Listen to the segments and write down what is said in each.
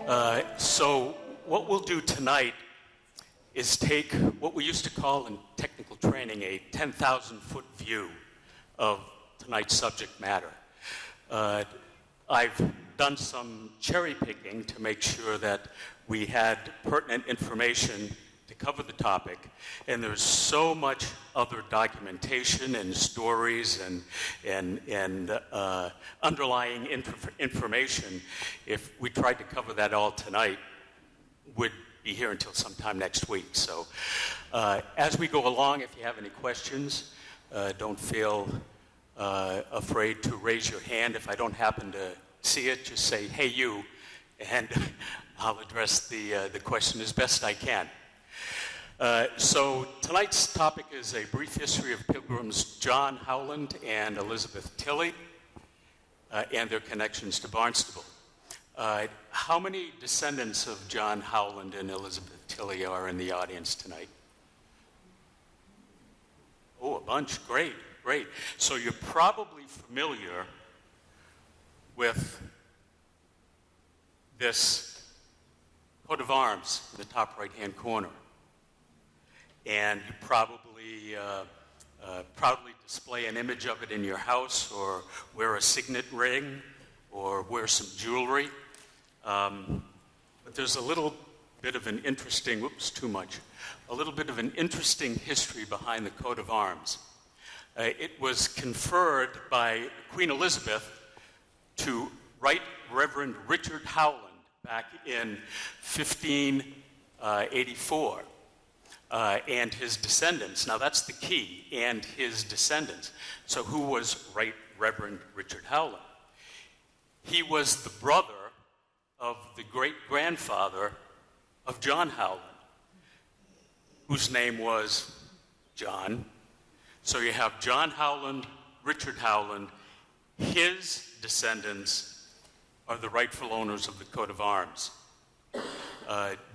So what we'll do tonight is take what we used to call in technical training a 10,000-foot view of tonight's subject matter. I've done some cherry picking to make sure that we had pertinent information to cover the topic, and there's so much other documentation and stories and underlying information. If we tried to cover that all tonight, we'd be here until sometime next week. So as we go along, if you have any questions, don't feel afraid to raise your hand. If I don't happen to see it, just say, "Hey, you," and I'll address the question as best I can. So tonight's topic is a brief history of Pilgrims John Howland and Elizabeth Tilley and their connections to Barnstable. How many descendants of John Howland and Elizabeth Tilley are in the audience tonight? Oh, a bunch. Great, great. So you're probably familiar with this coat of arms in the top right-hand corner. And you probably proudly display an image of it in your house, or wear a signet ring, or wear some jewelry. But there's a little bit of an interesting, a little bit of an interesting history behind the coat of arms. It was conferred by Queen Elizabeth to Right Reverend Richard Howland back in 1584. And his descendants. Now that's the key, and his descendants. So who was Right Reverend Richard Howland? He was the brother of the great-grandfather of John Howland, whose name was John. So you have John Howland, Richard Howland. His descendants are the rightful owners of the coat of arms.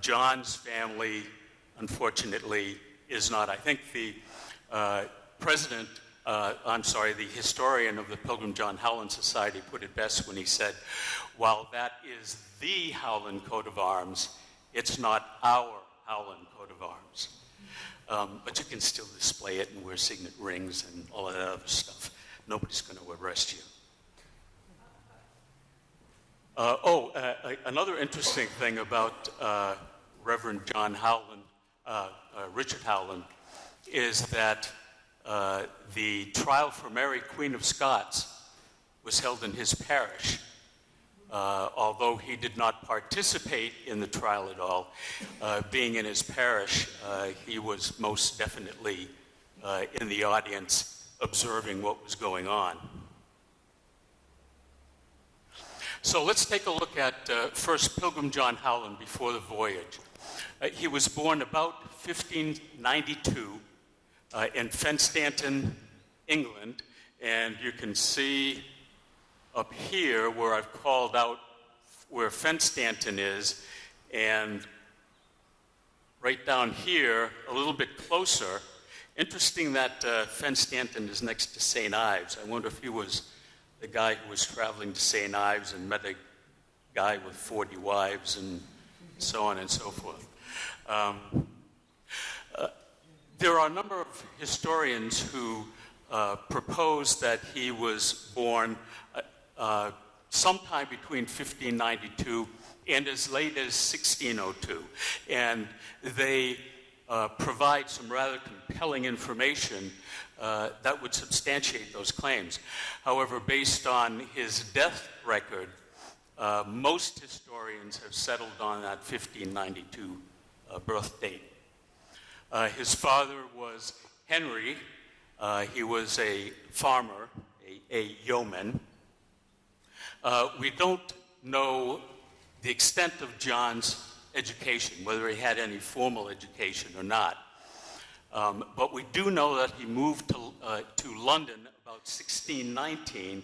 John's family, unfortunately, is not. I think the the historian of the Pilgrim John Howland Society put it best when he said, while that is the Howland coat of arms, it's not our Howland coat of arms. But you can still display it and wear signet rings and all of that other stuff. Nobody's going to arrest you. Another interesting thing about Reverend John Howland, Richard Howland, is that the trial for Mary, Queen of Scots, was held in his parish. Although he did not participate in the trial at all, being in his parish, he was most definitely in the audience observing what was going on. So let's take a look at first Pilgrim John Howland before the voyage. He was born about 1592 in Fenstanton, England, and you can see up here where I've called out where Fenstanton is, and right down here, a little bit closer. Interesting that Fenstanton is next to St. Ives. I wonder if he was the guy who was traveling to St. Ives and met a guy with 40 wives and so on and so forth. There are a number of historians who propose that he was born sometime between 1592 and as late as 1602. And they provide some rather compelling information that would substantiate those claims. However, based on his death record, most historians have settled on that 1592 birth date. His father was Henry. He was a farmer, a yeoman. We don't know the extent of John's education, whether he had any formal education or not. But we do know that he moved to London about 1619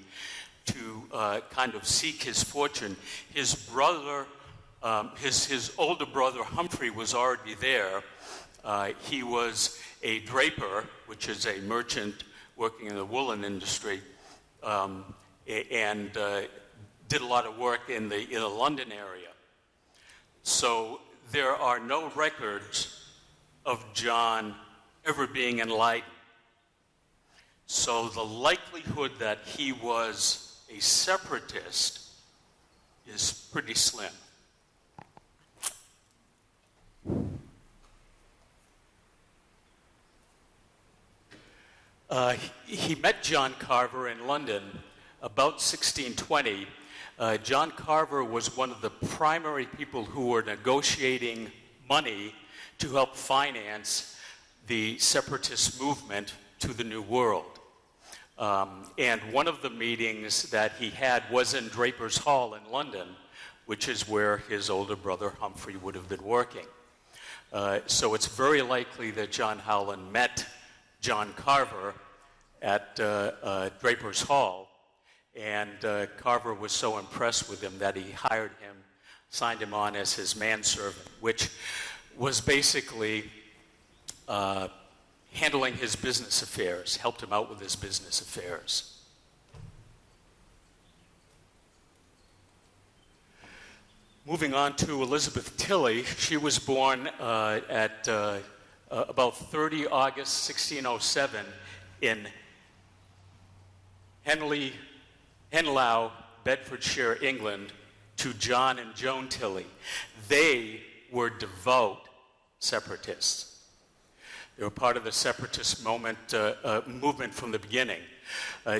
to kind of seek his fortune. His brother, his older brother Humphrey was already there. He was a draper, which is a merchant working in the woolen industry, and did a lot of work in the London area. So there are no records of John ever being in Leiden. So the likelihood that he was a separatist is pretty slim. He met John Carver in London about 1620. John Carver was one of the primary people who were negotiating money to help finance the separatist movement to the New World. And one of the meetings that he had was in Draper's Hall in London, which is where his older brother Humphrey would have been working. So it's very likely that John Howland met John Carver at Draper's Hall, and Carver was so impressed with him that he hired him, signed him on as his manservant, which was basically handling his business affairs, helped him out with his business affairs. Moving on to Elizabeth Tilley, she was born at about 30 August 1607 in Henlow, Bedfordshire, England, to John and Joan Tilley. They were devout separatists. They were part of the separatist movement from the beginning.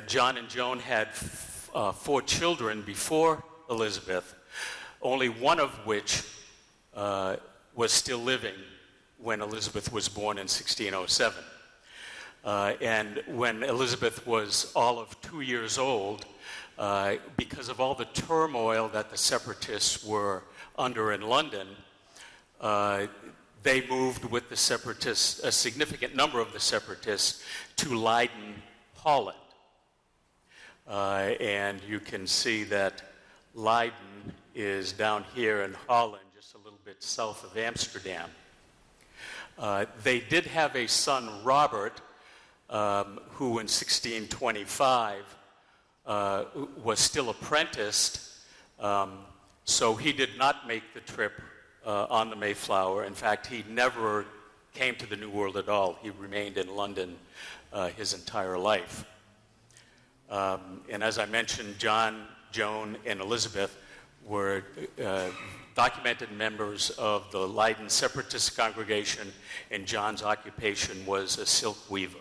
John and Joan had 4 children before Elizabeth, only one of which was still living when Elizabeth was born in 1607. And when Elizabeth was all of 2 years old, because of all the turmoil that the separatists were under in London, they moved with the separatists, a significant number of the separatists, to Leiden, Holland. And you can see that Leiden is down here in Holland, just a little bit south of Amsterdam. They did have a son, Robert, who in 1625 was still apprenticed, so he did not make the trip on the Mayflower. In fact, he never came to the New World at all. He remained in London his entire life. And as I mentioned, John, Joan, and Elizabeth were documented members of the Leiden Separatist congregation, and John's occupation was a silk weaver.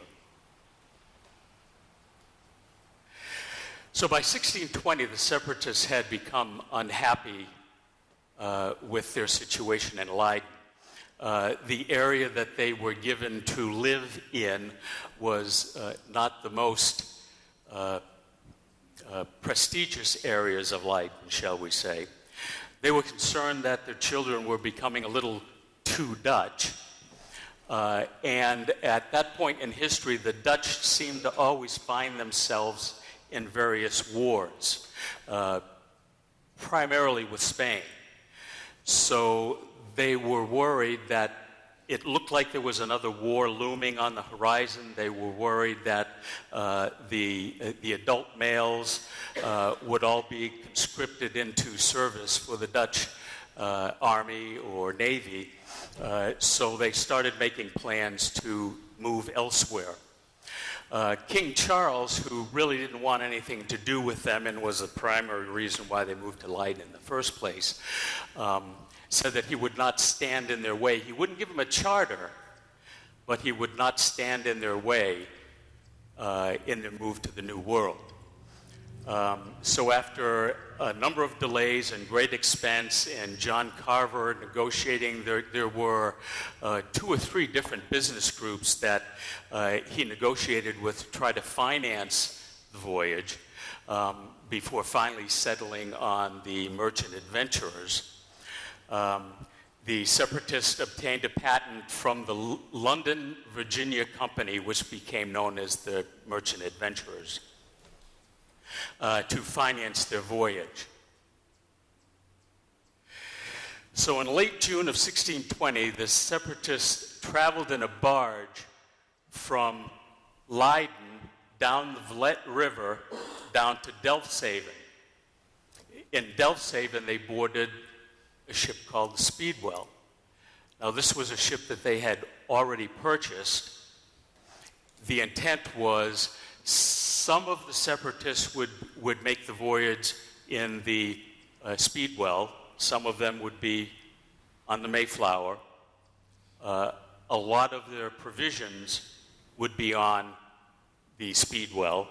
So by 1620, the separatists had become unhappy with their situation in Leiden. The area that they were given to live in was not the most prestigious areas of Leiden, shall we say. They were concerned that their children were becoming a little too Dutch. And at that point in history, the Dutch seemed to always find themselves in various wars, primarily with Spain. So they were worried that it looked like there was another war looming on the horizon. They were worried that the adult males would all be conscripted into service for the Dutch Army or Navy. So they started making plans to move elsewhere. King Charles, who really didn't want anything to do with them and was the primary reason why they moved to Leiden in the first place, said that he would not stand in their way. He wouldn't give them a charter, but he would not stand in their way in their move to the New World. So after a number of delays and great expense and John Carver negotiating, there were 2 or 3 different business groups that he negotiated with to try to finance the voyage before finally settling on the merchant adventurers. The separatists obtained a patent from the London, Virginia Company, which became known as the Merchant Adventurers, to finance their voyage. So in late June of 1620, the separatists traveled in a barge from Leiden down the Vlett River down to Delfshaven. In Delfshaven, they boarded a ship called the Speedwell. Now, this was a ship that they had already purchased. The intent was some of the separatists would make the voyage in the Speedwell. Some of them would be on the Mayflower. A lot of their provisions would be on the Speedwell.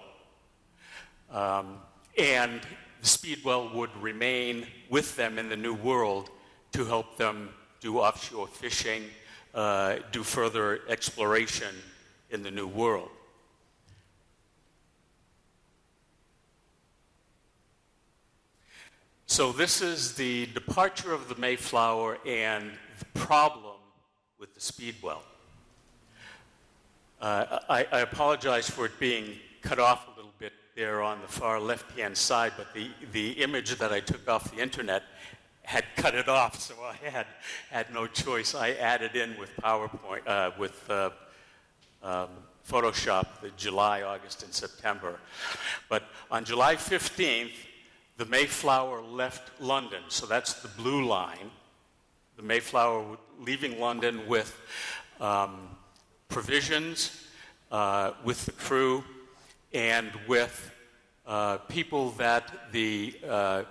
And the Speedwell would remain with them in the New World to help them do offshore fishing, do further exploration in the New World. So this is the departure of the Mayflower and the problem with the Speedwell. I apologize for it being cut off a little bit there on the far left-hand side, but the image that I took off the internet had cut it off, so I had no choice. I added in with PowerPoint, with Photoshop, the July, August, and September. But on July 15th, the Mayflower left London, so that's the blue line. The Mayflower leaving London with provisions, with the crew, and with people that the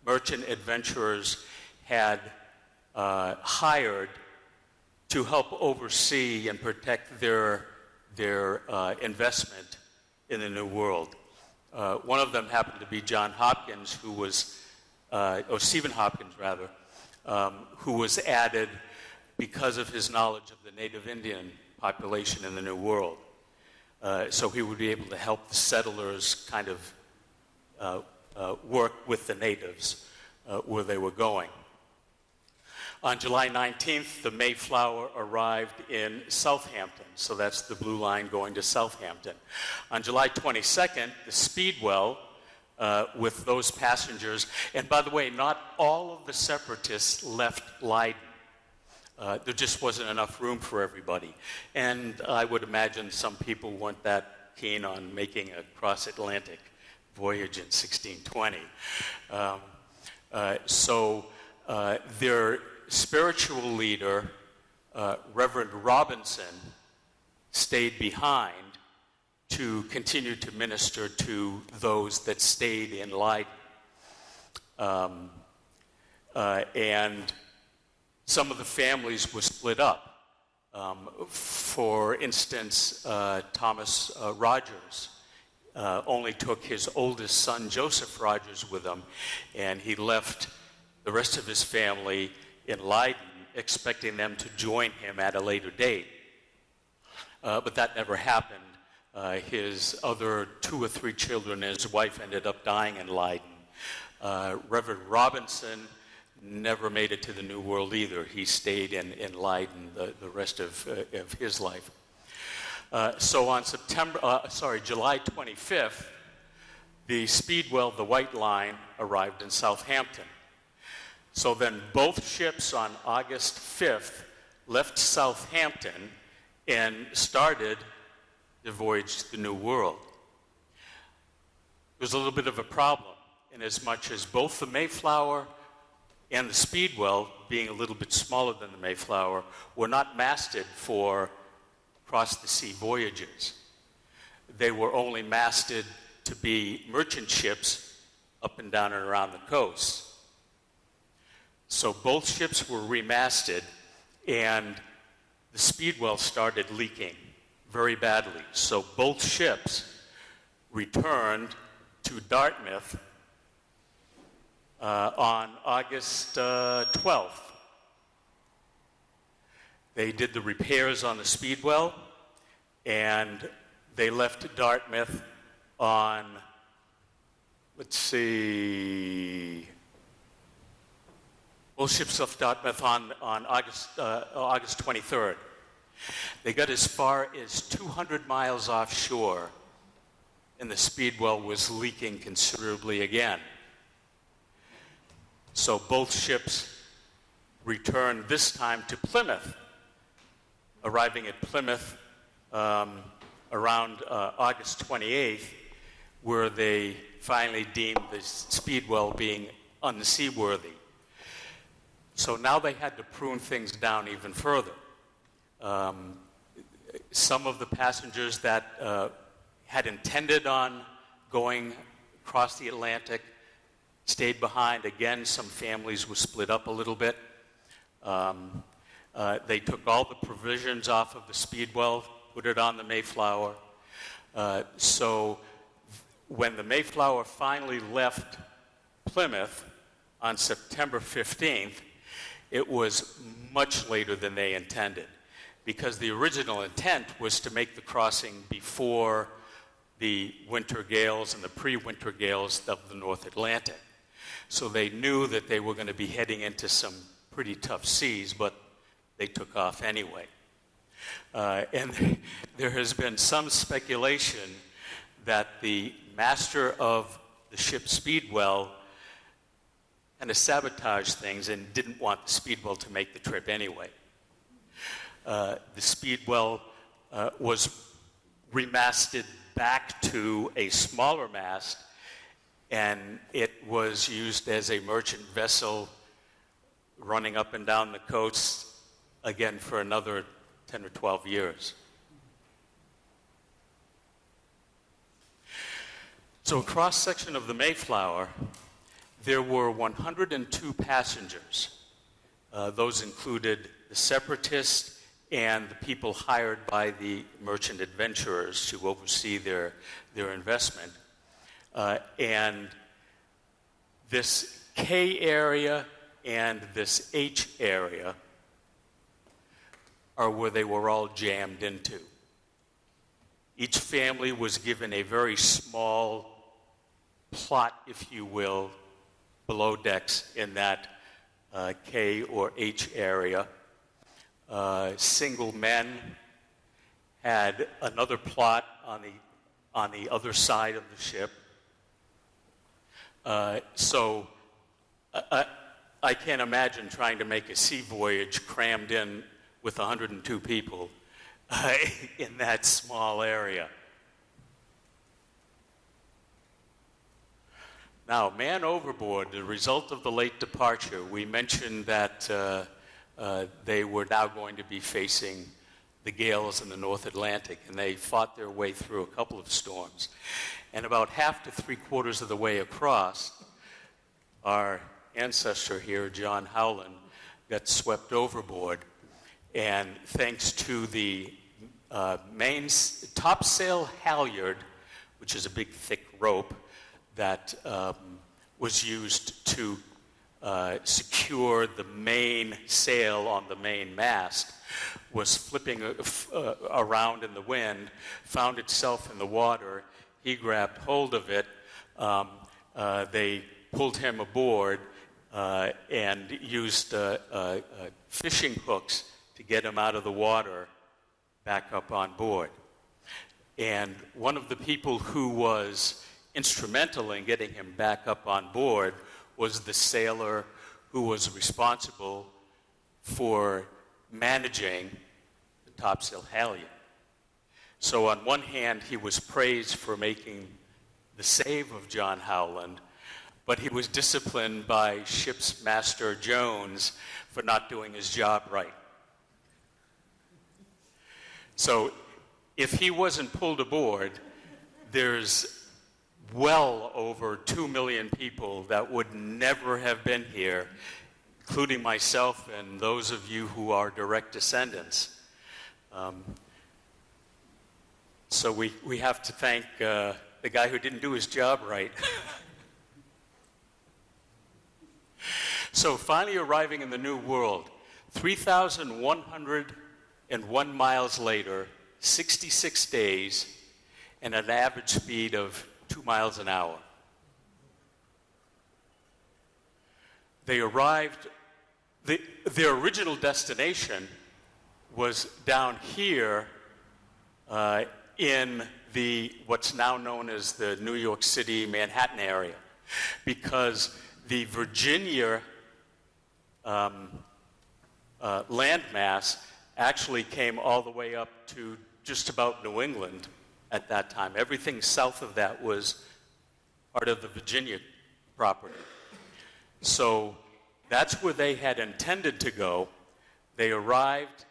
merchant adventurers had hired to help oversee and protect their investment in the New World. One of them happened to be John Hopkins, who was, or Stephen Hopkins rather, who was added because of his knowledge of the native Indian population in the New World. So he would be able to help the settlers kind of work with the natives where they were going. On July 19th, the Mayflower arrived in Southampton, so that's the blue line going to Southampton. On July 22nd, the Speedwell, with those passengers, and by the way, not all of the separatists left Leiden. There just wasn't enough room for everybody. And I would imagine some people weren't that keen on making a cross-Atlantic voyage in 1620. So their spiritual leader, Reverend Robinson, stayed behind to continue to minister to those that stayed in Leiden. And some of the families were split up. For instance, Thomas Rogers only took his oldest son, Joseph Rogers, with him, and he left the rest of his family in Leiden, expecting them to join him at a later date. But that never happened. His other 2 or 3 children and his wife ended up dying in Leiden. Reverend Robinson never made it to the New World either. He stayed in Leiden the rest of his life. So on July 25th, the Speedwell, the White Line, arrived in Southampton. So then both ships on August 5th left Southampton and started the voyage to the New World. There was a little bit of a problem, in as much as both the Mayflower and the Speedwell, being a little bit smaller than the Mayflower, were not masted for cross-the-sea voyages. They were only masted to be merchant ships up and down and around the coast. So both ships were remasted, and the Speedwell started leaking very badly. So both ships returned to Dartmouth on August 12th. They did the repairs on the Speedwell, and they left Dartmouth on, both ships left Dartmouth on August 23rd. They got as far as 200 miles offshore, and the Speedwell was leaking considerably again. So both ships returned this time to Plymouth, arriving at Plymouth around August 28th, where they finally deemed the Speedwell being unseaworthy. So now they had to prune things down even further. Some of the passengers that had intended on going across the Atlantic stayed behind. Again, some families were split up a little bit. They took all the provisions off of the Speedwell, put it on the Mayflower. So when the Mayflower finally left Plymouth on September 15th, it was much later than they intended, because the original intent was to make the crossing before the winter gales and the pre-winter gales of the North Atlantic. So they knew that they were going to be heading into some pretty tough seas, but they took off anyway. And there has been some speculation that the master of the ship Speedwell kind of sabotaged things and didn't want the Speedwell to make the trip anyway. The Speedwell was remasted back to a smaller mast, and it was used as a merchant vessel running up and down the coast again for another 10 or 12 years. So a cross-section of the Mayflower, there were 102 passengers. Those included the separatists and the people hired by the merchant adventurers to oversee their investment. And this K area and this H area are where they were all jammed into. Each family was given a very small plot, if you will, below decks in that K or H area. Single men had another plot on the other side of the ship. So I can't imagine trying to make a sea voyage crammed in with 102 people in that small area. Now, man overboard, the result of the late departure, we mentioned that they were now going to be facing the gales in the North Atlantic, and they fought their way through a couple of storms. And about half to three-quarters of the way across, our ancestor here, John Howland, got swept overboard. And thanks to the main topsail halyard, which is a big, thick rope that was used to secure the main sail on the main mast, was flipping around in the wind, found itself in the water. He grabbed hold of it. They pulled him aboard and used fishing hooks to get him out of the water back up on board. And one of the people who was instrumental in getting him back up on board was the sailor who was responsible for managing the topsail halyard. So on one hand, he was praised for making the save of John Howland, but he was disciplined by ship's master Jones for not doing his job right. So if he wasn't pulled aboard, there's well over 2 million people that would never have been here, including myself and those of you who are direct descendants. So we have to thank the guy who didn't do his job right. So finally arriving in the New World, 3,101 miles later, 66 days, and an average speed of 2 miles an hour. They arrived, their original destination was down here in what's now known as the New York City, Manhattan area, because the Virginia landmass actually came all the way up to just about New England at that time. Everything south of that was part of the Virginia property. So That's where they had intended to go. They arrived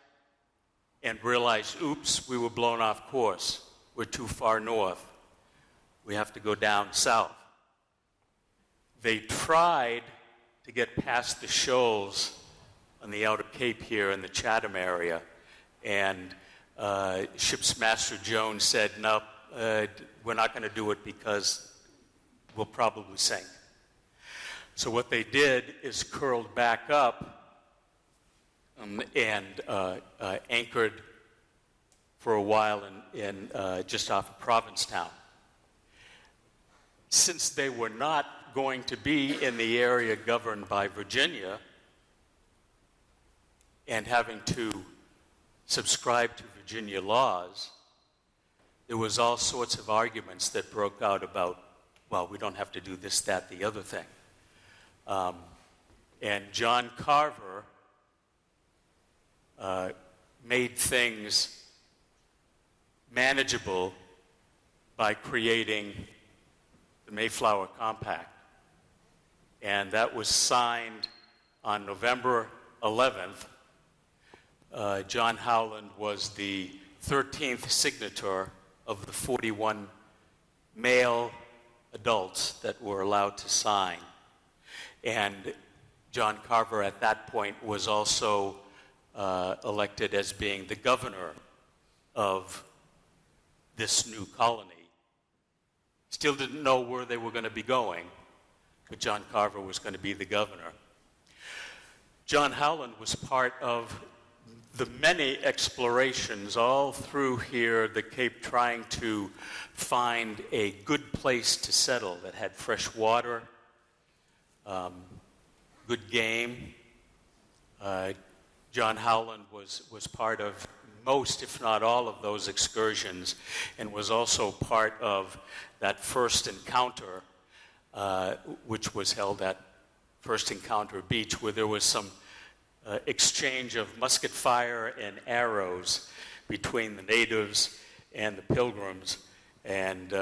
and realized, oops, we were blown off course. We're too far north. We have to go down south. They tried to get past the shoals on the Outer Cape here in the Chatham area, and Ship's Master Jones said, no, we're not going to do it because we'll probably sink. So what they did is curled back up and anchored for a while in just off of Provincetown. Since they were not going to be in the area governed by Virginia and having to subscribe to Virginia laws, there was all sorts of arguments that broke out about, well, we don't have to do this, that, the other thing. And John Carver made things manageable by creating the Mayflower Compact. And that was signed on November 11th. John Howland was the 13th signator of the 41 male adults that were allowed to sign. And John Carver at that point was also elected as being the governor of this new colony. Still didn't know where they were going to be going, but John Carver was going to be the governor. John Howland was part of the many explorations all through here, the Cape, trying to find a good place to settle that had fresh water, good game. John Howland was part of most, if not all, of those excursions, and was also part of that first encounter, which was held at First Encounter Beach, where there was some exchange of musket fire and arrows between the natives and the Pilgrims, and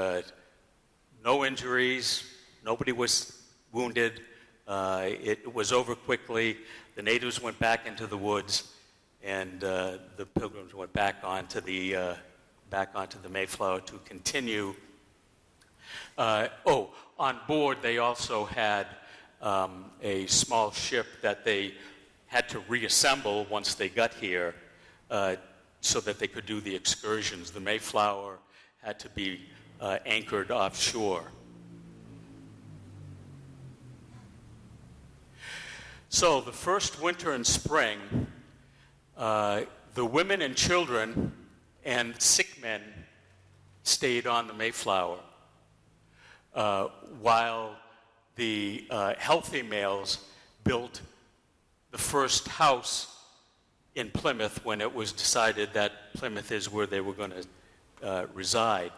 no injuries, nobody was wounded. It was over quickly. The natives went back into the woods, and the Pilgrims went back onto the Mayflower to continue. On board they also had a small ship that they had to reassemble once they got here so that they could do the excursions. The Mayflower had to be anchored offshore. So the first winter and spring, the women and children and sick men stayed on the Mayflower, while the healthy males built the first house in Plymouth when it was decided that Plymouth is where they were going to reside.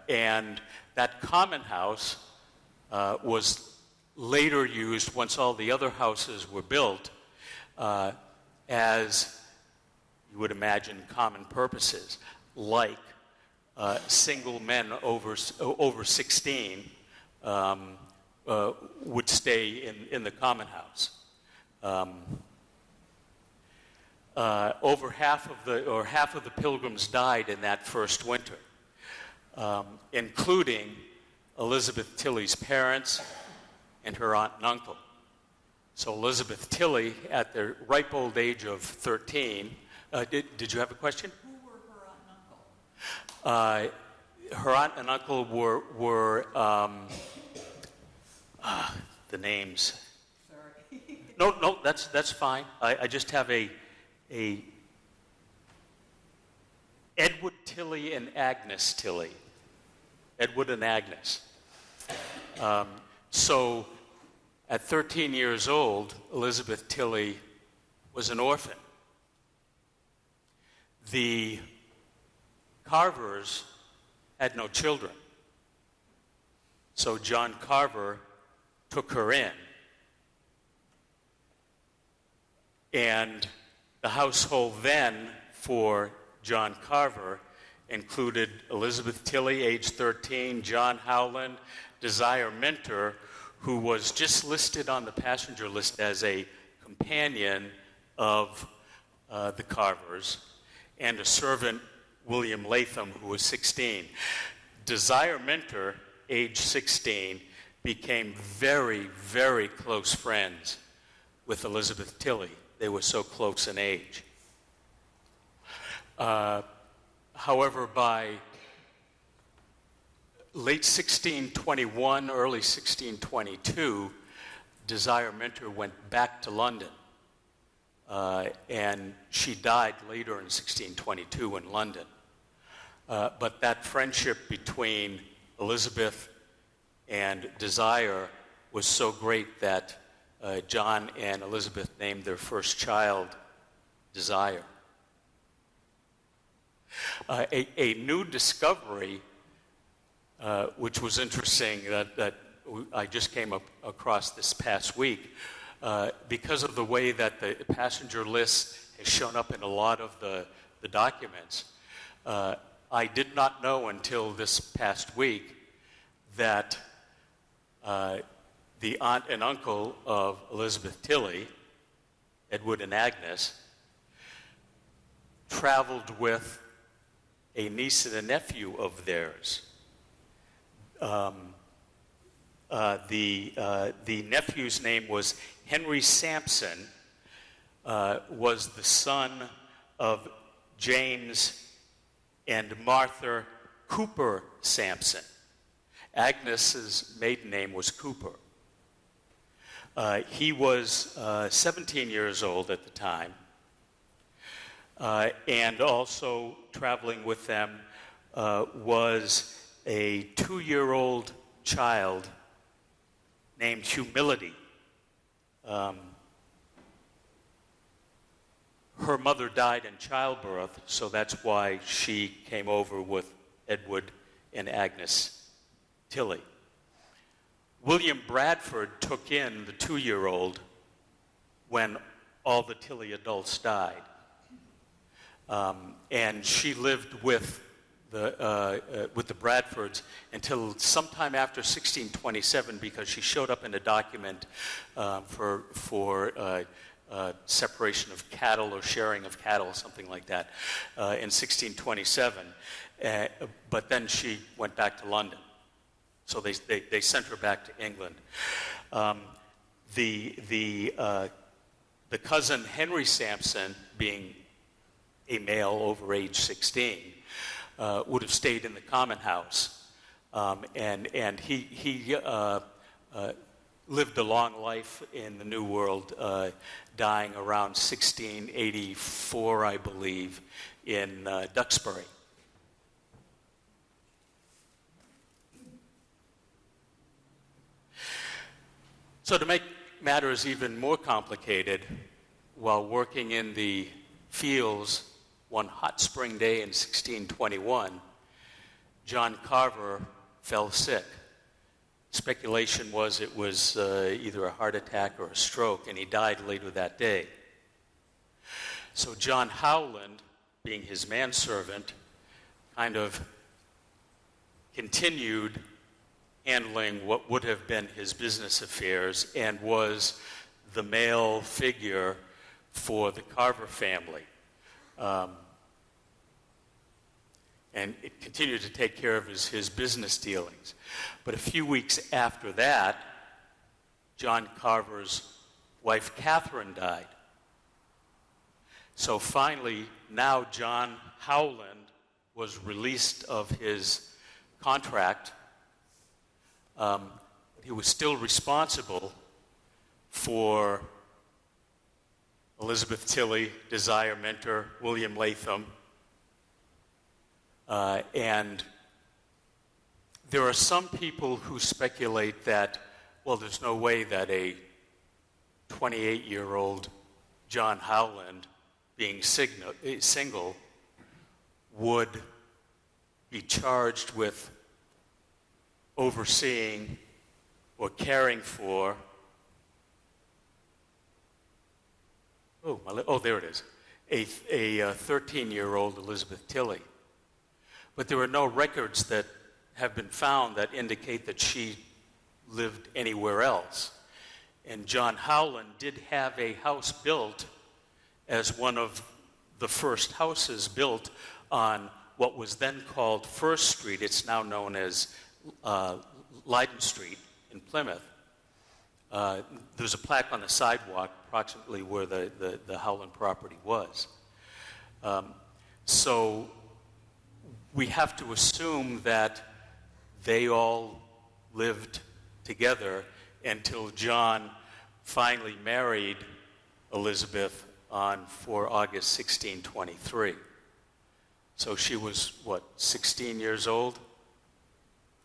And that common house was later used, once all the other houses were built, as you would imagine common purposes, like single men over 16 would stay in the common house. Over half of the Pilgrims died in that first winter, including Elizabeth Tilley's parents and her aunt and uncle. So Elizabeth Tilley, at the ripe old age of 13, did you have a question? Who were her aunt and uncle? Her aunt and uncle were the names. Sorry. No, that's fine. I just have a Edward Tilley and Agnes Tilley. Edward and Agnes. So at 13 years old, Elizabeth Tilley was an orphan. The Carvers had no children. So John Carver took her in. And the household then for John Carver included Elizabeth Tilley, age 13, John Howland, Desire Minter, who was just listed on the passenger list as a companion of the Carvers, and a servant, William Latham, who was 16. Desire Minter, age 16, became very, very close friends with Elizabeth Tilley. They were so close in age. However, by late 1621, early 1622, Desire Minter went back to London. And she died later in 1622 in London. But that friendship between Elizabeth and Desire was so great that John and Elizabeth named their first child Desire. A new discovery, which was interesting, that I just came across this past week, because of the way that the passenger list has shown up in a lot of the documents. I did not know until this past week that the aunt and uncle of Elizabeth Tilley, Edward and Agnes, traveled with a niece and a nephew of theirs. The nephew's name was Henry Sampson, was the son of James and Martha Cooper Sampson. Agnes's maiden name was Cooper. He was 17 years old at the time, and also traveling with them was a 2-year-old child named Humility. Her mother died in childbirth, so that's why she came over with Edward and Agnes Tilley. William Bradford took in the 2-year-old when all the Tilley adults died. And she lived with the Bradfords until sometime after 1627, because she showed up in a document for separation of cattle or sharing of cattle, something like that, in 1627. But then she went back to London. So they sent her back to England. The cousin Henry Sampson, being a male over age 16, would have stayed in the common house. And he lived a long life in the New World, dying around 1684, I believe, in Duxbury. So to make matters even more complicated, while working in the fields one hot spring day in 1621, John Carver fell sick. Speculation was it was either a heart attack or a stroke, and he died later that day. So John Howland, being his manservant, kind of continued handling what would have been his business affairs and was the male figure for the Carver family. And it continued to take care of his business dealings. But a few weeks after that, John Carver's wife Catherine died. So finally, now John Howland was released of his contract. He was still responsible for Elizabeth Tilley, Desire Minter, William Latham, and there are some people who speculate that, well, there's no way that a 28-year-old John Howland, being single, would be charged with overseeing or caring for, there it is, a 13-year-old Elizabeth Tilley. But there are no records that have been found that indicate that she lived anywhere else. And John Howland did have a house built as one of the first houses built on what was then called First Street. It's now known as Leiden Street in Plymouth. There's a plaque on the sidewalk approximately where the Howland property was. So we have to assume that they all lived together until John finally married Elizabeth on 4 August 1623. So she was, 16 years old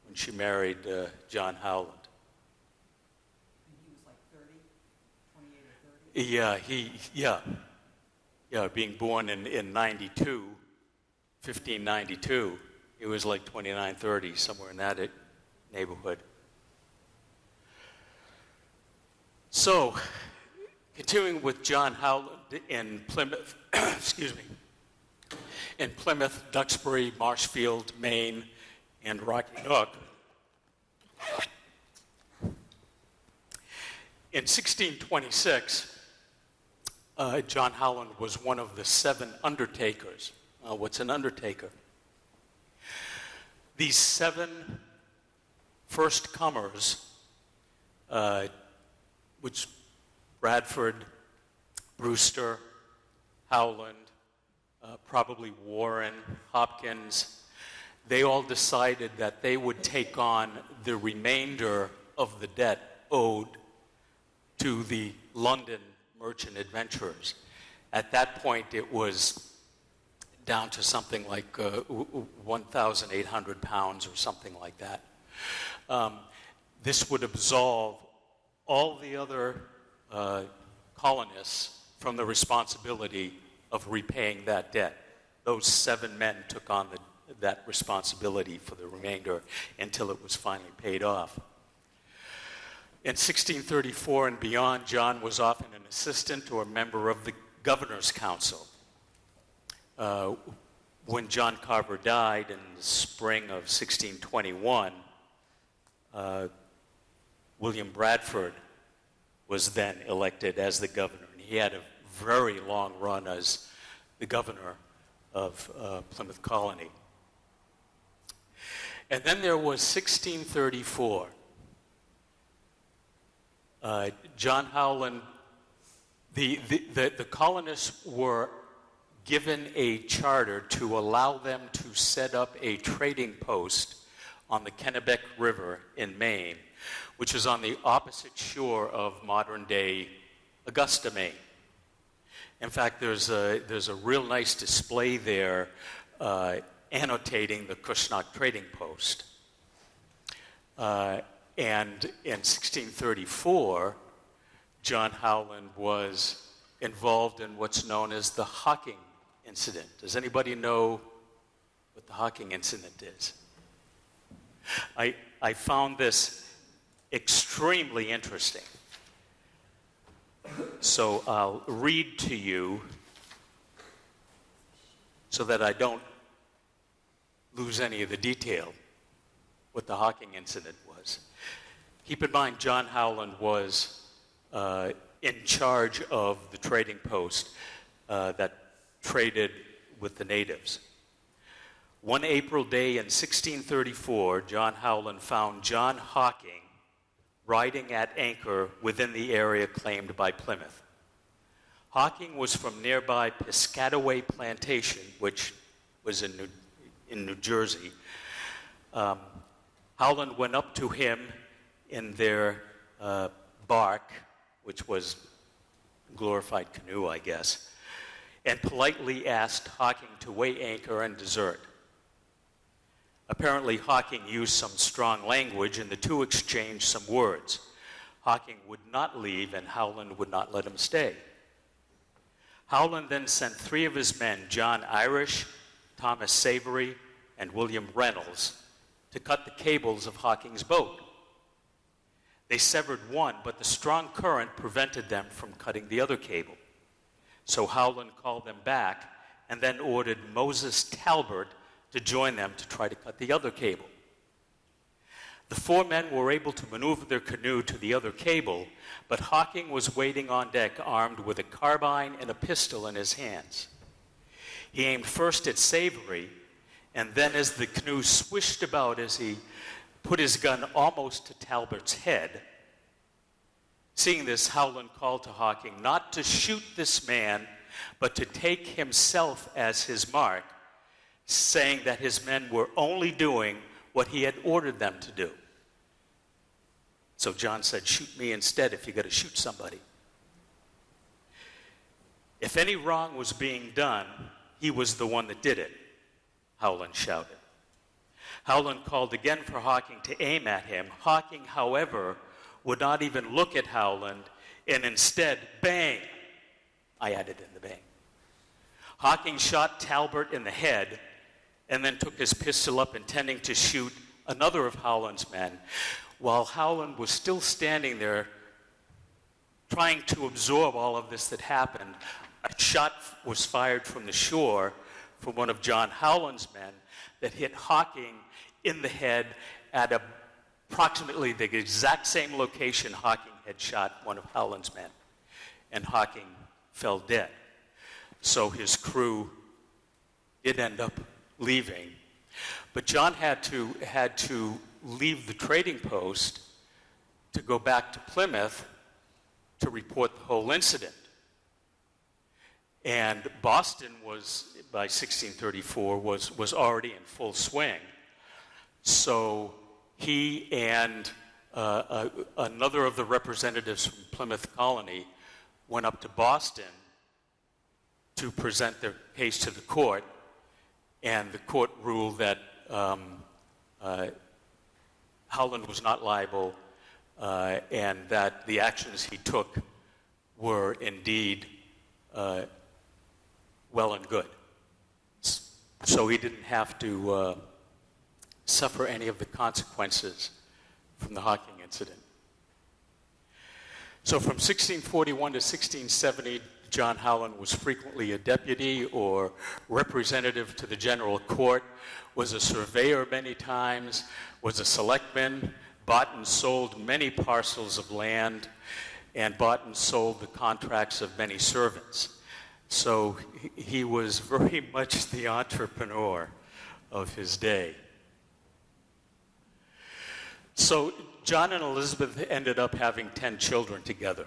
when she married John Howland. And he was like 30, 28 or 30? Yeah, being born in 1592, he was like 29, 30, somewhere in that neighborhood. So, continuing with John Howland in Plymouth, in Plymouth, Duxbury, Marshfield, Maine, and Rocky Nook. In 1626, John Howland was one of the 7 undertakers. What's an undertaker? These 7 first comers, which Bradford, Brewster, Howland, probably Warren, Hopkins, they all decided that they would take on the remainder of the debt owed to the London merchant adventurers. At that point, it was down to something like 1,800 pounds or something like that. This would absolve all the other colonists from the responsibility of repaying that debt. Those 7 men took on that responsibility for the remainder until it was finally paid off. In 1634 and beyond, John was often an assistant or a member of the Governor's Council. When John Carver died in the spring of 1621, William Bradford was then elected as the governor. And he had a very long run as the governor of Plymouth Colony. And then there was 1634. John Howland, the colonists were given a charter to allow them to set up a trading post on the Kennebec River in Maine, which is on the opposite shore of modern-day Augusta, Maine. In fact, there's a real nice display there annotating the Cushnock trading post. And in 1634, John Howland was involved in what's known as the Hocking incident. Does anybody know what the Hocking incident is? I found this extremely interesting. So I'll read to you so that I don't lose any of the detail what the Hocking incident was. Keep in mind, John Howland was in charge of the trading post that traded with the natives. One April day in 1634, John Howland found John Hocking riding at anchor within the area claimed by Plymouth. Hocking was from nearby Piscataway Plantation, which was in New Jersey. Howland went up to him in their bark, which was a glorified canoe, I guess, and politely asked Hocking to weigh anchor and desert. Apparently, Hocking used some strong language, and the two exchanged some words. Hocking would not leave, and Howland would not let him stay. Howland then sent 3 of his men, John Irish, Thomas Savory, and William Reynolds, to cut the cables of Hocking's boat. They severed one, but the strong current prevented them from cutting the other cable. So Howland called them back and then ordered Moses Talbot to join them to try to cut the other cable. The four men were able to maneuver their canoe to the other cable, but Hawking was waiting on deck armed with a carbine and a pistol in his hands. He aimed first at Savory, and then as the canoe swished about as he put his gun almost to Talbert's head. Seeing this, Howland called to Hawking not to shoot this man, but to take himself as his mark, saying that his men were only doing what he had ordered them to do. So John said, "Shoot me instead if you're going to shoot somebody." If any wrong was being done, he was the one that did it, Howland shouted. Howland called again for Hawking to aim at him. Hawking, however, would not even look at Howland, and instead, bang! I added in the bang. Hawking shot Talbert in the head, and then took his pistol up intending to shoot another of Howland's men. While Howland was still standing there trying to absorb all of this that happened, a shot was fired from the shore from one of John Howland's men that hit Hawking in the head at approximately the exact same location Hawking had shot one of Howland's men, and Hawking fell dead. So his crew did end up leaving, but John had to leave the trading post to go back to Plymouth to report the whole incident. And Boston was, by 1634, was already in full swing. So he and another of the representatives from Plymouth Colony went up to Boston to present their case to the court, and the court ruled that Howland was not liable, and that the actions he took were indeed well and good. So he didn't have to suffer any of the consequences from the Hawking incident. So from 1641 to 1670, John Howland was frequently a deputy or representative to the general court, was a surveyor many times, was a selectman, bought and sold many parcels of land, and bought and sold the contracts of many servants. So he was very much the entrepreneur of his day. So John and Elizabeth ended up having 10 children together.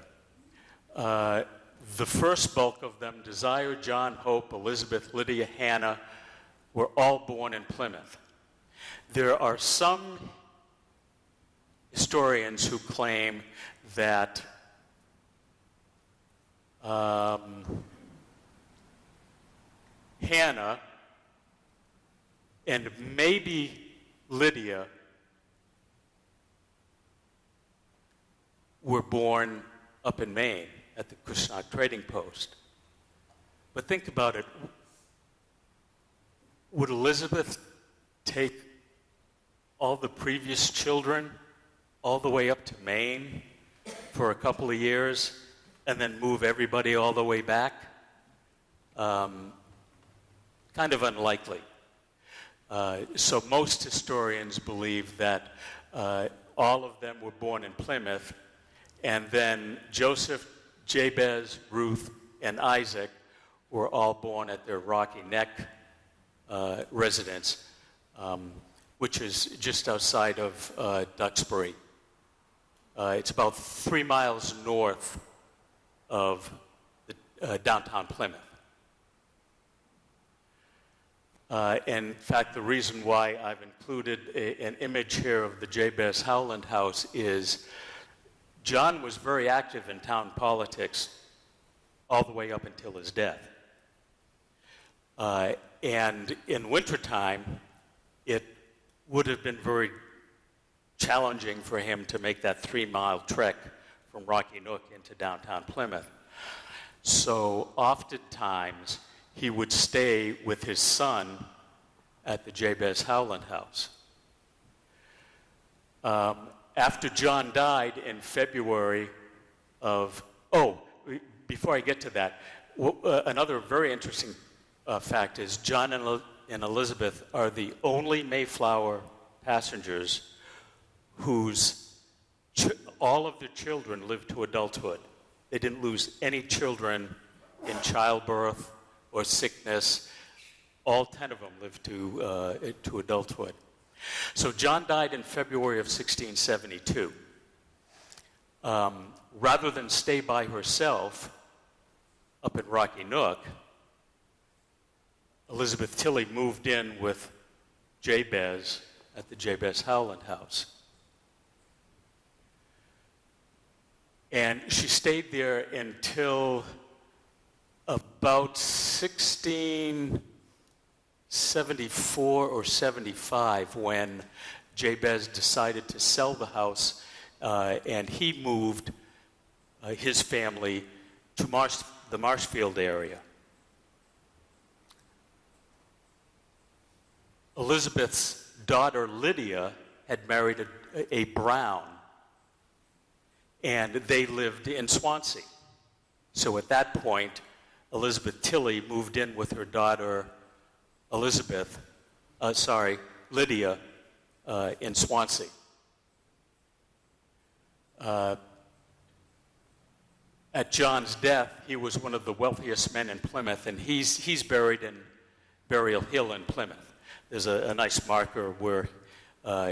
The first bulk of them, Desire, John, Hope, Elizabeth, Lydia, Hannah, were all born in Plymouth. There are some historians who claim that Hannah and maybe Lydia were born up in Maine at the Kushnock Trading Post. But think about it. Would Elizabeth take all the previous children all the way up to Maine for a couple of years and then move everybody all the way back? Kind of unlikely. So most historians believe that all of them were born in Plymouth, and then Joseph, Jabez, Ruth, and Isaac were all born at their Rocky Neck residence, which is just outside of Duxbury. It's about 3 miles north of downtown Plymouth. In fact, the reason why I've included an image here of the Jabez Howland house is John was very active in town politics all the way up until his death. And in wintertime, it would have been very challenging for him to make that 3-mile trek from Rocky Nook into downtown Plymouth. So oftentimes, he would stay with his son at the Jabez Howland house. After John died in February of, before I get to that, another very interesting fact is John and Elizabeth are the only Mayflower passengers all of their children lived to adulthood. They didn't lose any children in childbirth or sickness. All 10 of them lived to adulthood. So John died in February of 1672. Rather than stay by herself up in Rocky Nook, Elizabeth Tilley moved in with Jabez at the Jabez Howland house. And she stayed there until about 1674 or 75, when Jabez decided to sell the house, and he moved his family to the Marshfield area. Elizabeth's daughter Lydia had married a Brown, and they lived in Swansea. So at that point, Elizabeth Tilley moved in with her daughter Lydia, in Swansea. At John's death, he was one of the wealthiest men in Plymouth, and he's buried in Burial Hill in Plymouth. There's a nice marker where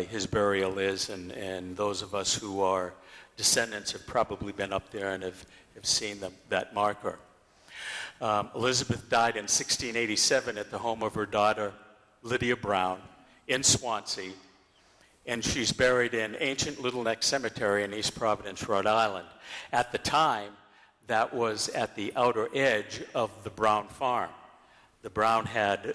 his burial is, and those of us who are descendants have probably been up there and have seen that marker. Elizabeth died in 1687 at the home of her daughter, Lydia Brown, in Swansea, and she's buried in ancient Little Neck Cemetery in East Providence, Rhode Island. At the time, that was at the outer edge of the Brown farm. The Brown had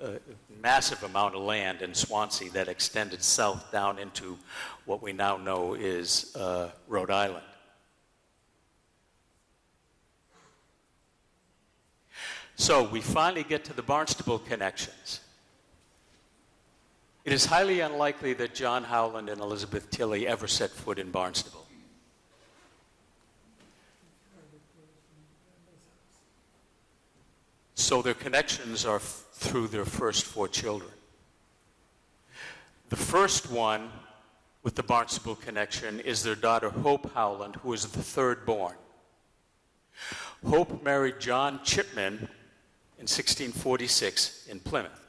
a massive amount of land in Swansea that extended south down into what we now know is Rhode Island. So we finally get to the Barnstable connections. It is highly unlikely that John Howland and Elizabeth Tilley ever set foot in Barnstable. So their connections are through their first 4 children. The first one with the Barnstable connection is their daughter Hope Howland, who is the 3rd born. Hope married John Chipman in 1646 in Plymouth.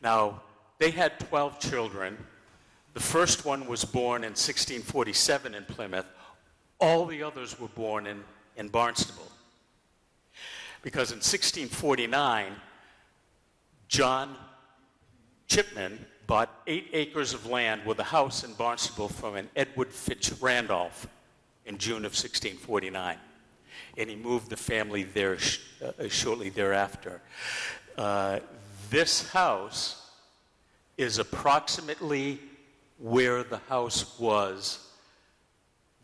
Now, they had 12 children. The first one was born in 1647 in Plymouth. All the others were born in Barnstable. Because in 1649, John Chipman bought 8 acres of land with a house in Barnstable from an Edward Fitch Randolph in June of 1649. And he moved the family there shortly thereafter. This house is approximately where the house was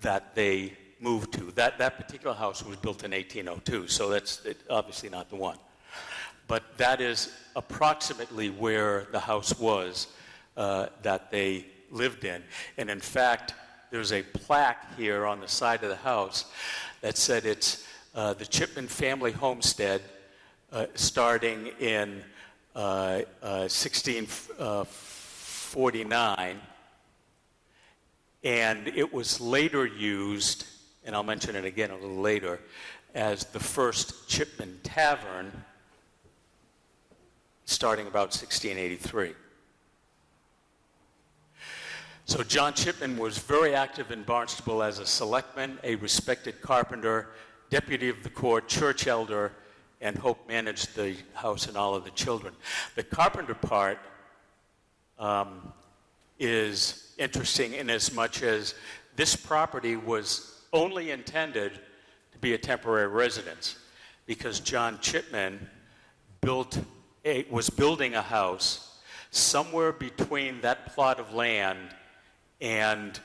that they moved to. That particular house was built in 1802, so that's obviously not the one. But that is approximately where the house was that they lived in. And in fact, there's a plaque here on the side of the house that said it's the Chipman family homestead starting in 1649, and it was later used, and I'll mention it again a little later, as the first Chipman Tavern starting about 1683. So John Chipman was very active in Barnstable as a selectman, a respected carpenter, deputy of the court, church elder, and Hope managed the house and all of the children. The carpenter part is interesting in as much as this property was only intended to be a temporary residence, because John Chipman was building a house somewhere between that plot of land and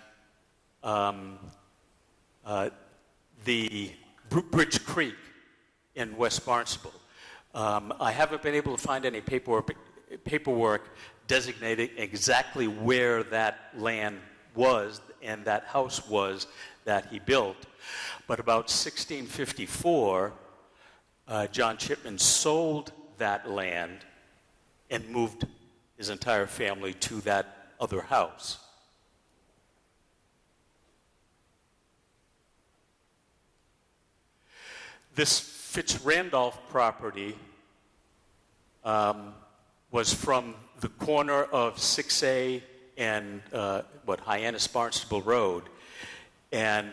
the Bridge Creek in West Barnstable. I haven't been able to find any paperwork designating exactly where that land was and that house was that he built. But about 1654, John Chipman sold that land and moved his entire family to that other house. This Fitz-Randolph property was from the corner of 6A and Hyannis Barnstable Road, and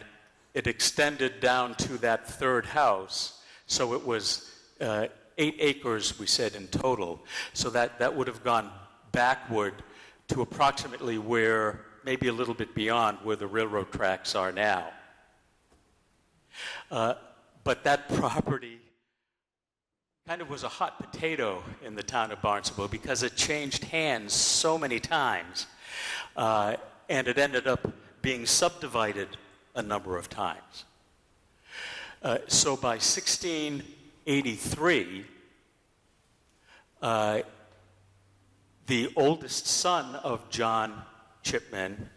it extended down to that third house. So it was 8 acres, we said, in total. So that would have gone backward to approximately where, maybe a little bit beyond where the railroad tracks are now. But that property kind of was a hot potato in the town of Barnstable because it changed hands so many times, and it ended up being subdivided a number of times. So by 1683, the oldest son of John Chipman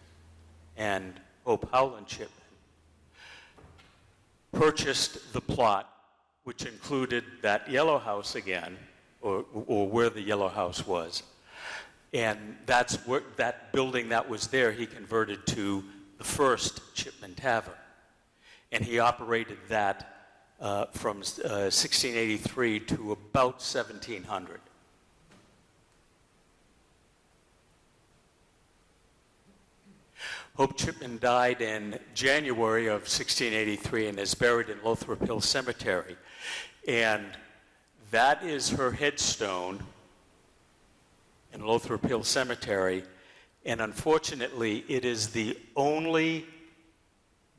and Hope Howland Chipman purchased the plot, which included that yellow house again, or where the yellow house was. And that's where that building that was there, he converted to the first Chipman Tavern. And he operated that from 1683 to about 1700. Hope Chipman died in January of 1683 and is buried in Lothrop Hill Cemetery. And that is her headstone in Lothrop Hill Cemetery. And unfortunately, it is the only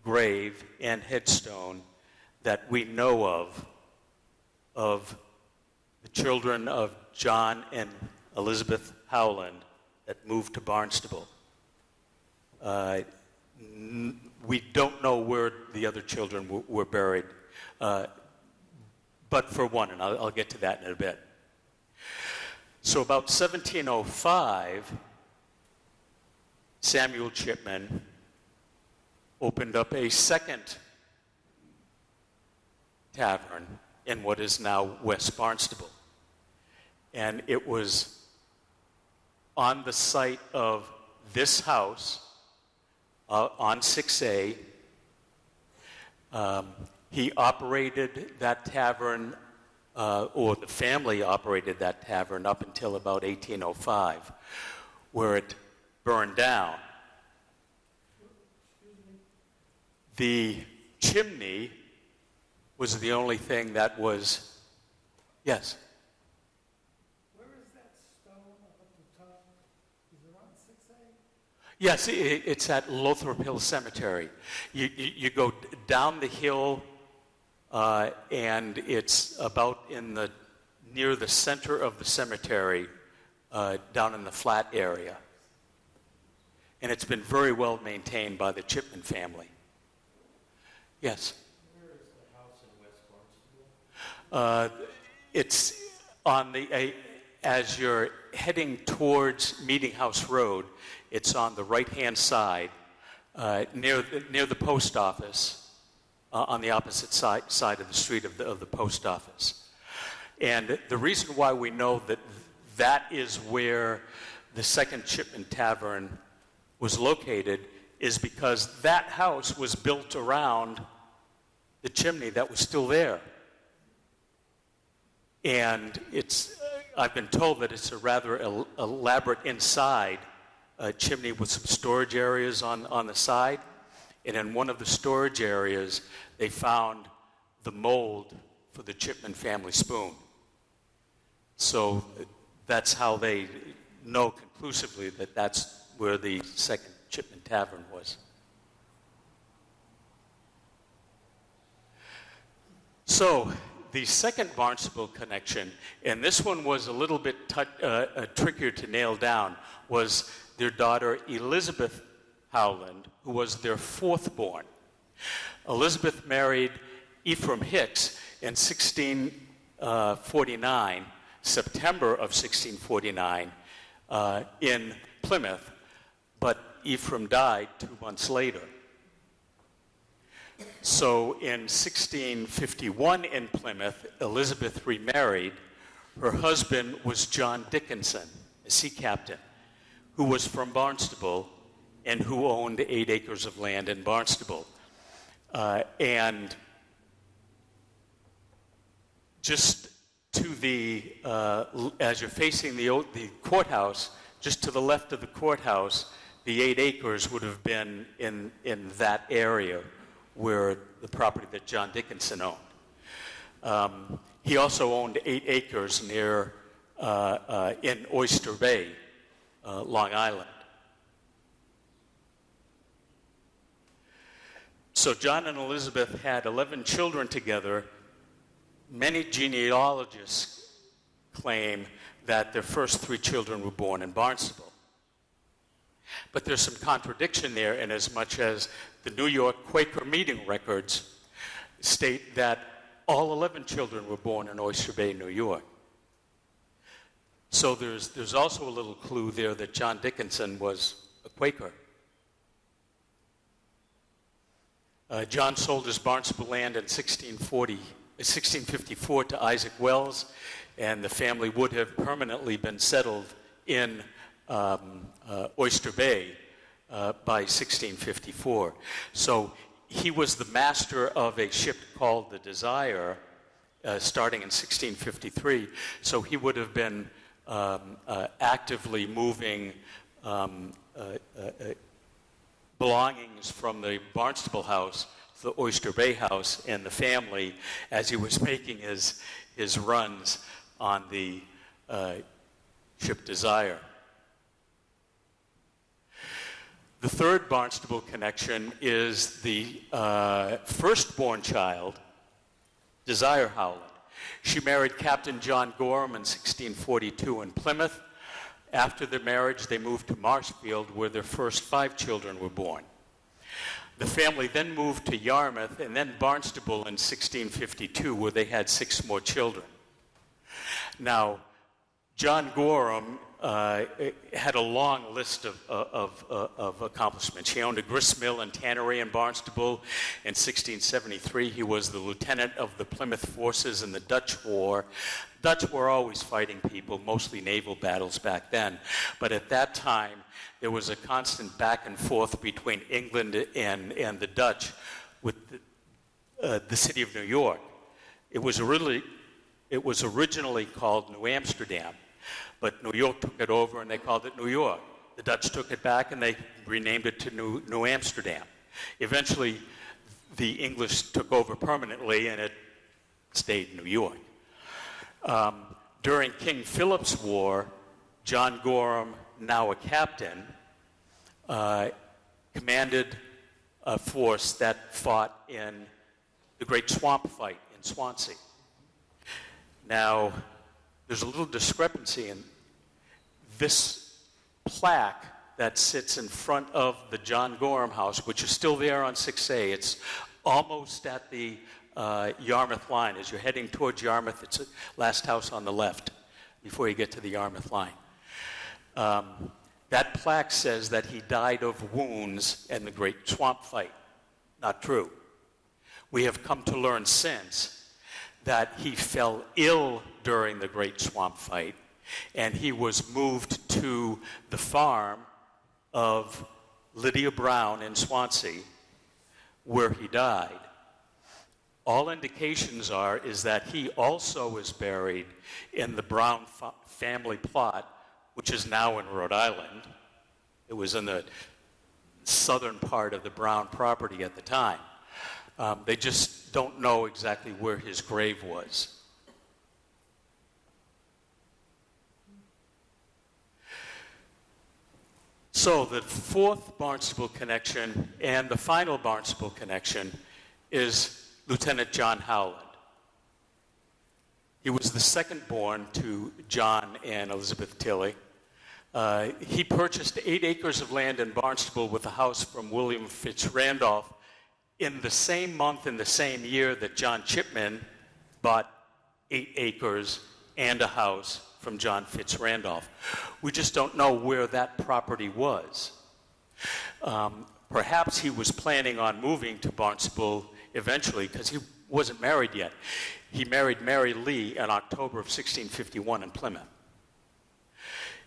grave and headstone that we know of the children of John and Elizabeth Howland that moved to Barnstable. We don't know where the other children were buried, but for one, and I'll get to that in a bit. So about 1705, Samuel Chipman opened up a second tavern in what is now West Barnstable. And it was on the site of this house, on 6A. He operated that tavern, or the family operated that tavern up until about 1805, where it burned down. The chimney was the only thing that was, yes? Where is that stone up at the top? Is it on 6A? Yes, it's at Lothrop Hill Cemetery. You go down the hill, and it's about near the center of the cemetery, down in the flat area. And it's been very well maintained by the Chipman family. Yes? Where is the house in West Barnstable? It's on as you're heading towards Meetinghouse Road, it's on the right-hand side, near the post office, on the opposite side of the street of the post office. And the reason why we know that is where the second Chipman Tavern was located is because that house was built around the chimney that was still there. And I've been told that it's a rather elaborate inside chimney with some storage areas on the side. And in one of the storage areas, they found the mold for the Chipman family spoon. So that's how they know conclusively that that's where the second Chipman Tavern was. So the second Barnstable connection, and this one was a little bit trickier to nail down, was their daughter Elizabeth Howland, who was their fourth born. Elizabeth married Ephraim Hicks in 1649, September of 1649, in Plymouth, but Ephraim died 2 months later. So in 1651 in Plymouth, Elizabeth remarried. Her husband was John Dickinson, a sea captain, who was from Barnstable and who owned 8 acres of land in Barnstable. And just to as you're facing the courthouse, just to the left of the courthouse, the 8 acres would have been in that area where the property that John Dickinson owned. He also owned 8 acres near in Oyster Bay, Long Island. So John and Elizabeth had 11 children together. Many genealogists claim that their first 3 children were born in Barnstable. But there's some contradiction there in as much as the New York Quaker meeting records state that all 11 children were born in Oyster Bay, New York. So there's also a little clue there that John Dickinson was a Quaker. John sold his Barnstable land in 1654 to Isaac Wells, and the family would have permanently been settled in Oyster Bay by 1654. So he was the master of a ship called the Desire, starting in 1653. So he would have been actively moving belongings from the Barnstable house to the Oyster Bay house and the family as he was making his runs on the ship Desire. The third Barnstable connection is the firstborn child, Desire Howland. She married Captain John Gorham in 1642 in Plymouth. After their marriage, they moved to Marshfield, where their first 5 children were born. The family then moved to Yarmouth and then Barnstable in 1652, where they had 6 more children. Now, John Gorham had a long list of accomplishments. He owned a grist mill and tannery in Barnstable. In 1673, he was the lieutenant of the Plymouth forces in the Dutch War. Dutch were always fighting people, mostly naval battles back then. But at that time, there was a constant back and forth between England and the Dutch with the city of New York. It was originally called New Amsterdam, but New York took it over and they called it New York. The Dutch took it back and they renamed it to New Amsterdam. Eventually, the English took over permanently and it stayed New York. During King Philip's War, John Gorham, now a captain, commanded a force that fought in the Great Swamp Fight in Swansea. Now, there's a little discrepancy in this plaque that sits in front of the John Gorham house, which is still there on 6A. It's almost at the Yarmouth line. As you're heading towards Yarmouth, it's the last house on the left before you get to the Yarmouth line. That plaque says that he died of wounds in the Great Swamp Fight. Not true. We have come to learn since that he fell ill during the Great Swamp Fight, and he was moved to the farm of Lydia Brown in Swansea, where he died. All indications is that he also is buried in the Brown family plot, which is now in Rhode Island. It was in the southern part of the Brown property at the time. They just don't know exactly where his grave was. So the fourth Barnstable connection and the final Barnstable connection is Lieutenant John Howland. He was the second born to John and Elizabeth Tilley. He purchased 8 acres of land in Barnstable with a house from William Fitzrandolph in the same month in the same year that John Chipman bought 8 acres and a house from John Fitzrandolph. We just don't know where that property was. Perhaps he was planning on moving to Barnstable eventually because he wasn't married yet. He married Mary Lee in October of 1651 in Plymouth.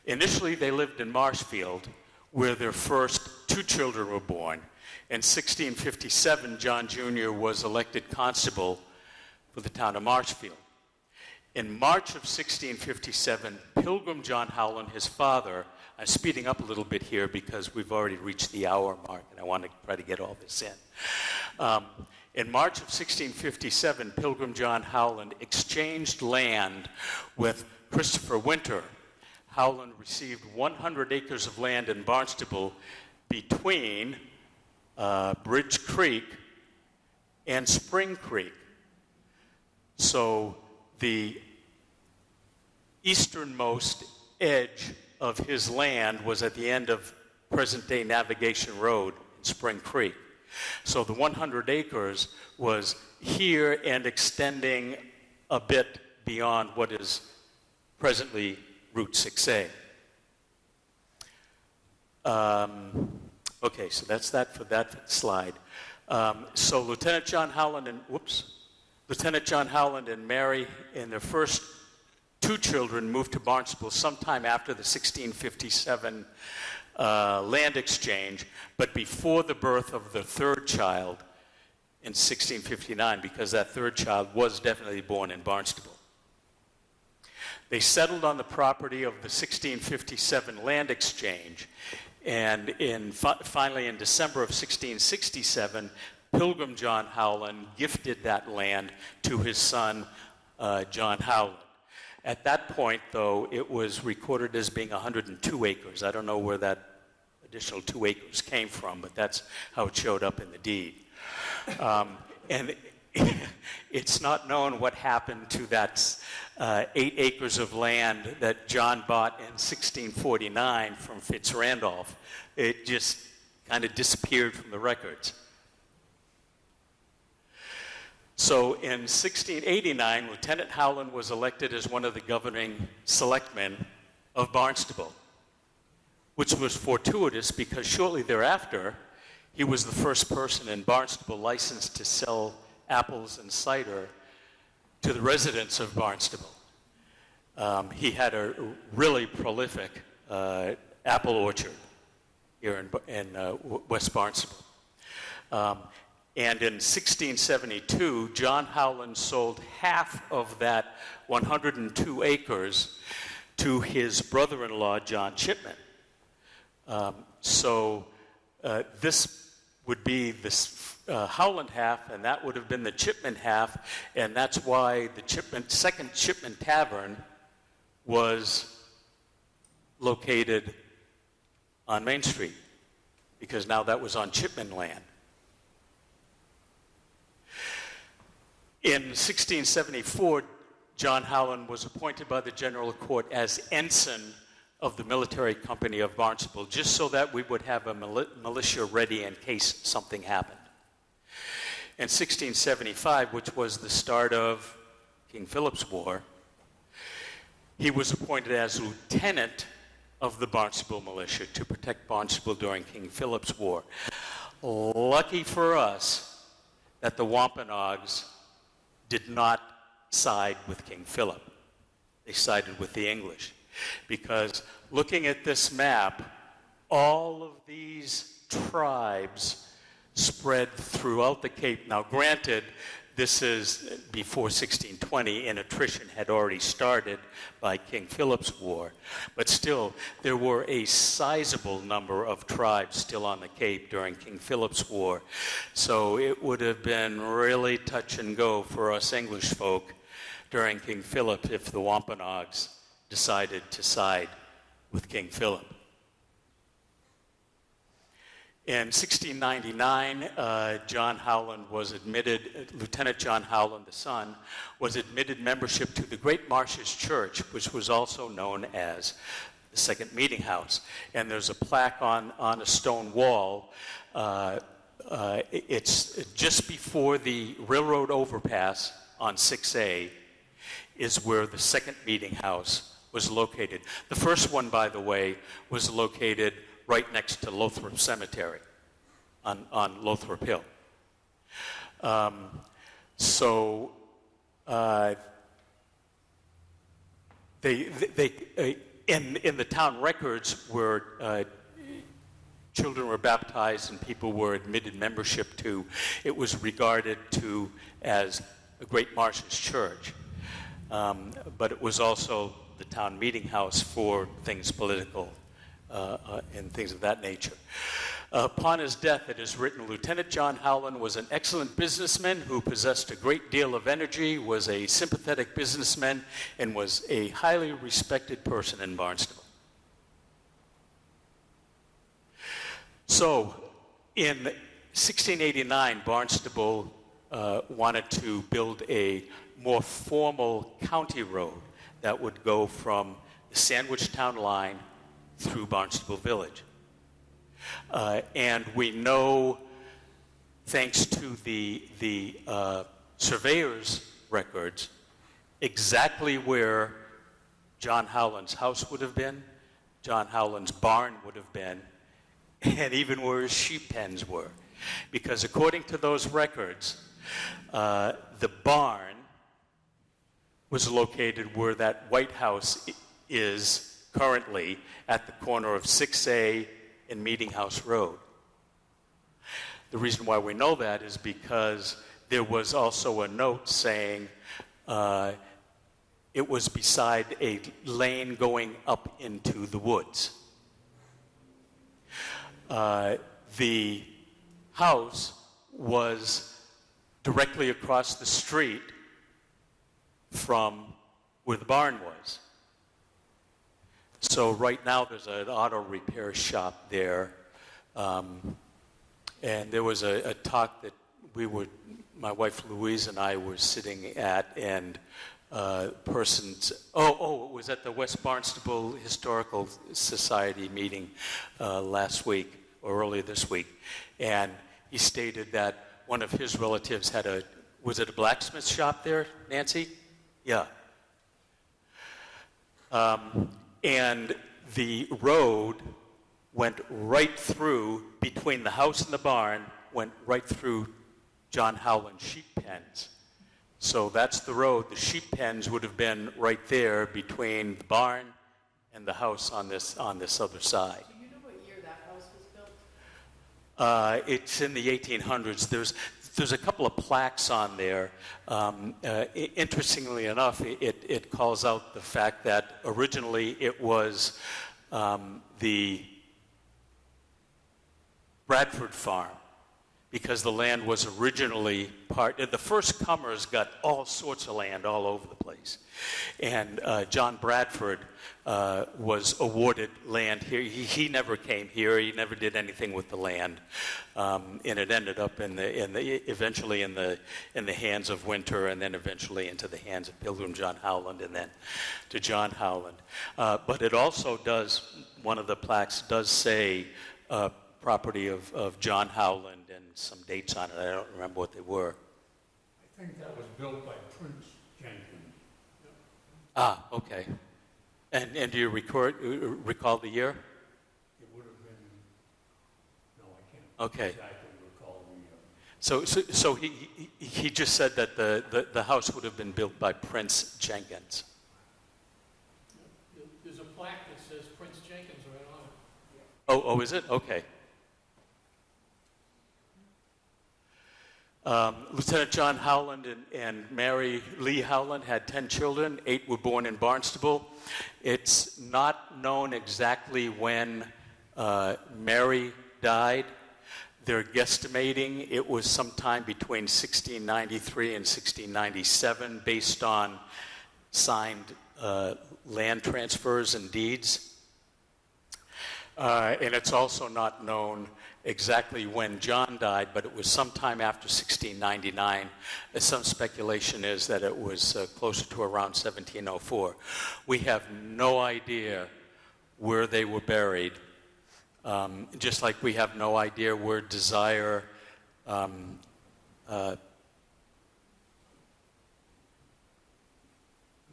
Initially, they lived in Marshfield, where their first 2 children were born. In 1657, John Jr. was elected constable for the town of Marshfield. In March of 1657, Pilgrim John Howland, his father, I'm speeding up a little bit here because we've already reached the hour mark and I want to try to get all this in. In March of 1657, Pilgrim John Howland exchanged land with Christopher Winter. Howland received 100 acres of land in Barnstable between Bridge Creek and Spring Creek. So the easternmost edge of his land was at the end of present-day Navigation Road in Spring Creek. So the 100 acres was here and extending a bit beyond what is presently Route 6A. Okay, so that's that for that slide. So Lieutenant John Howland and Mary and their first two children moved to Barnstable sometime after the 1657 land exchange, but before the birth of the third child in 1659, because that third child was definitely born in Barnstable. They settled on the property of the 1657 land exchange, and finally in December of 1667, Pilgrim John Howland gifted that land to his son, John Howland. At that point, though, it was recorded as being 102 acres. I don't know where that additional 2 acres came from, but that's how it showed up in the deed. And it's not known what happened to that 8 acres of land that John bought in 1649 from Fitzrandolph. It just kind of disappeared from the records. So in 1689, Lieutenant Howland was elected as one of the governing selectmen of Barnstable, which was fortuitous because shortly thereafter, he was the first person in Barnstable licensed to sell apples and cider to the residents of Barnstable. He had a really prolific apple orchard here in West Barnstable. And in 1672, John Howland sold half of that 102 acres to his brother-in-law, John Chipman. This would be this Howland half, and that would have been the Chipman half, and that's why the second Chipman Tavern was located on Main Street, because now that was on Chipman land. In 1674, John Howland was appointed by the General Court as ensign of the military company of Barnstable, just so that we would have a militia ready in case something happened. In 1675, which was the start of King Philip's War, he was appointed as lieutenant of the Barnstable militia to protect Barnstable during King Philip's War. Lucky for us that the Wampanoags did not side with King Philip. They sided with the English. Because looking at this map, all of these tribes spread throughout the Cape. Now granted, this is before 1620, and attrition had already started by King Philip's War. But still, there were a sizable number of tribes still on the Cape during King Philip's War. So it would have been really touch and go for us English folk during King Philip if the Wampanoags decided to side with King Philip. In 1699, John Howland was admitted, Lieutenant John Howland, the son, was admitted membership to the Great Marshes Church, which was also known as the Second Meetinghouse. And there's a plaque on a stone wall. It's just before the railroad overpass on 6A is where the Second Meetinghouse was located. The first one, by the way, was located right next to Lothrop Cemetery on Lothrop Hill. In the town records where children were baptized and people were admitted membership to, it was regarded to as a Great Marshes Church. but it was also the town meeting house for things political and things of that nature. Upon his death, it is written, Lieutenant John Howland was an excellent businessman who possessed a great deal of energy, was a sympathetic businessman, and was a highly respected person in Barnstable. So, in 1689, Barnstable wanted to build a more formal county road that would go from the Sandwich Town line through Barnstable Village. And we know, thanks to the surveyor's records, exactly where John Howland's house would have been, John Howland's barn would have been, and even where his sheep pens were. Because according to those records, the barn was located where that White House is currently, at the corner of 6A and Meetinghouse Road. The reason why we know that is because there was also a note saying it was beside a lane going up into the woods. The house was directly across the street from where the barn was. So right now there's an auto repair shop there, and there was a talk that my wife Louise and I were sitting at, and it was at the West Barnstable Historical Society meeting last week, or earlier this week, and he stated that one of his relatives had was it a blacksmith shop there, Nancy? Yeah. And the road went right through, between the house and the barn, went right through John Howland's sheep pens. So that's the road. The sheep pens would have been right there between the barn and the house on this other side. Do you know what year that house was built? It's in the 1800s. There's a couple of plaques on there. Interestingly enough, it calls out the fact that originally it was the Bradford farm, because the land was originally the first comers got all sorts of land all over the place. And John Bradford was awarded land here. He never came here. He never did anything with the land. And it ended up eventually in the hands of Winter, and then eventually into the hands of Pilgrim John Howland, and then to John Howland. But it also does, one of the plaques does say property of John Howland and some dates on it. I don't remember what they were. I think that was built by Prince Jenkins. Ah, okay. And do you recall the year? It would have been, no, I can't Okay. exactly recall the year. So he just said that the house would have been built by Prince Jenkins. There's a plaque that says Prince Jenkins right on it. Oh, is it? Okay. Lieutenant John Howland and Mary Lee Howland had 10 children. 8 were born in Barnstable. It's not known exactly when Mary died. They're guesstimating it was sometime between 1693 and 1697 based on signed land transfers and deeds. And it's also not known exactly when John died, but it was sometime after 1699. Some speculation is that it was closer to around 1704. We have no idea where they were buried, just like we have no idea where Desire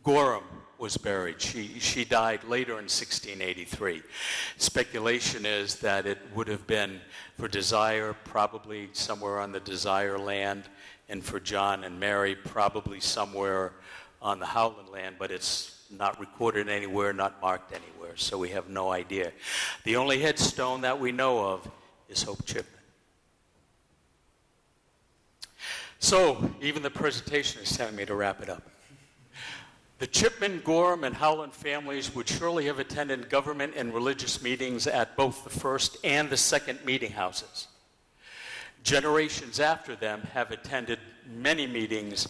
Gorham was buried. She died later in 1683. Speculation is that it would have been for Desire, probably somewhere on the Desire land, and for John and Mary, probably somewhere on the Howland land, but it's not recorded anywhere, not marked anywhere, so we have no idea. The only headstone that we know of is Hope Chipman. So, even the presentation is telling me to wrap it up. The Chipman, Gorham, and Howland families would surely have attended government and religious meetings at both the first and the second meeting houses. Generations after them have attended many meetings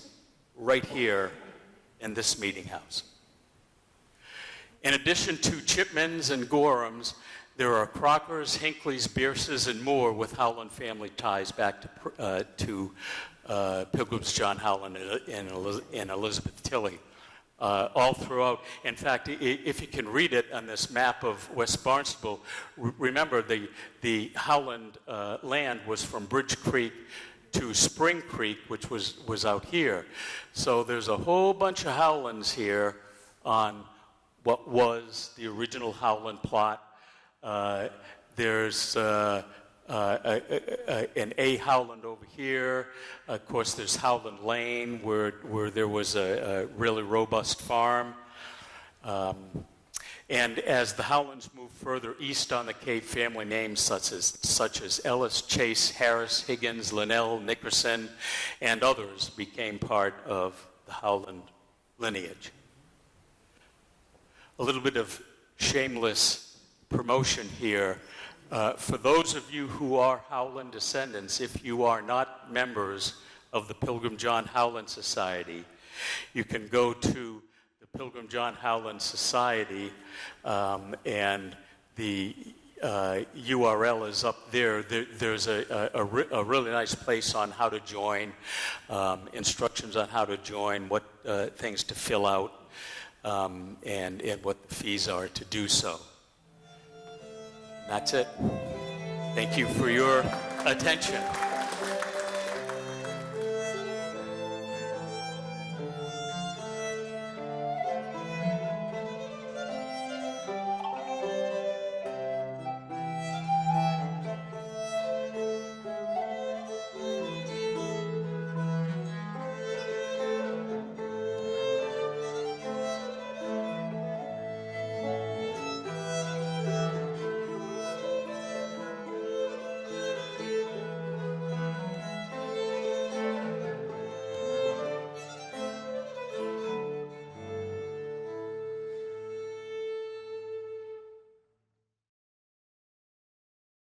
right here in this meeting house. In addition to Chipmans and Gorhams, there are Crockers, Hinckleys, Bierces, and more with Howland family ties back to Pilgrims John Howland and Elizabeth Tilley. All throughout. In fact, if you can read it on this map of West Barnstable, remember the Howland land was from Bridge Creek to Spring Creek, which was out here. So there's a whole bunch of Howlands here on what was the original Howland plot. There's an A. Howland over here. Of course, there's Howland Lane, where there was a really robust farm. And as the Howlands moved further east on the Cape, family names such as Ellis, Chase, Harris, Higgins, Linnell, Nickerson, and others became part of the Howland lineage. A little bit of shameless promotion here. For those of you who are Howland descendants, if you are not members of the Pilgrim John Howland Society, you can go to the Pilgrim John Howland Society, and the URL is up there. There's a really nice place on how to join, instructions on how to join, what things to fill out, and what the fees are to do so. That's it. Thank you for your attention.